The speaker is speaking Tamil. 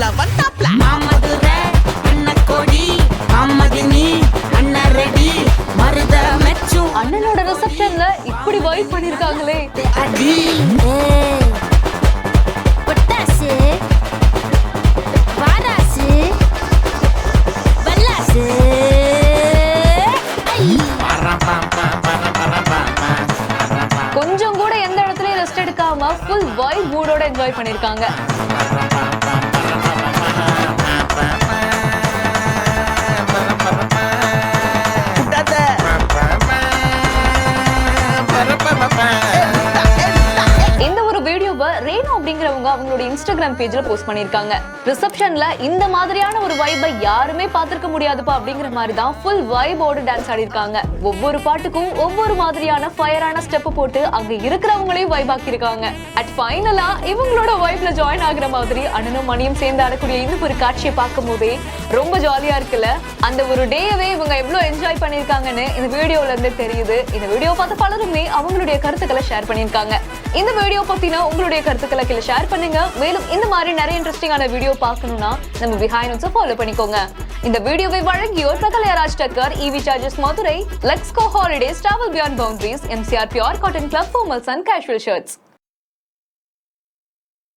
வந்தாப்ல வந்தாப்ல மாமதுர அண்ணக்கோடி மாமதினி அண்ணா ரெடி மருத மெச்சு அண்ணனோட ரிசப்ஷன்ல இப்படி வைப் பண்ணிருக்காங்களே. அடி பொட்டாசு வாராசு வல்லாசு கொஞ்சம் கூட எந்த இடத்துலயும் ரெஸ்ட் எடுக்காம ஃபுல் வைப் மூடோட என்ஜாய் பண்ணிருக்காங்க. இந்த ஒரு வீடியோவை ரேணு அப்படிங்கிறவங்க அவங்களோட இன்ஸ்டாகிராம் பேஜ்ல போஸ்ட் பண்ணிருக்காங்க. ரிசப்ஷன்ல இந்த மாதிரியான ஒரு வைபை யாருமே பார்த்திருக்க முடியாதுப்பா அப்படிங்கிற மாதிரி தான் ஃபுல் வைபோட டான்ஸ் ஆடி இருக்காங்க. ஒவ்வொரு பாட்டுக்கும் ஒவ்வொரு மாதிரியான ஃபயரான ஸ்டெப் போட்டு அங்க இருக்கிறவங்களையும் வைப் ஆக்கியிருக்காங்க. அட் ஃபைனலா இவங்களோட வைப்ல ஜாயின் ஆகுற மாதிரி அண்ணனும் மணியும் சேர்ந்து ஆடக்கூடிய இந்த ஒரு காட்சியை பார்க்கும் போதே ரொம்ப ஜாலியா இருக்குல்ல. அந்த ஒரு டேயவே இவங்க எவ்வளவு என்ஜாய் பண்ணிருக்காங்கன்னு இந்த வீடியோல இருந்து தெரியுது. இந்த வீடியோ பார்த்த பலருமே அவங்களுடைய கருத்துக்களை ஷேர் பண்ணிருக்காங்க. இந்த வீடியோ பத்தின உங்களுடைய கருத்துக்களை கீழே ஷேர் பண்ணுங்க. மேலும் இந்த மாதிரி நிறைய இன்ட்ரெஸ்டிங்கான வீடியோ பார்க்கணும்னா நம்ம பிஹைண்ட் ஃபாலோ பண்ணிக்கோங்க. இந்த வீடியோவை வழங்கியோர் பிரகலயராஜ் டக்கர், EV chargers Madurai, let's go holidays, travel beyond boundaries, MCR pure cotton club, formals and casual shirts.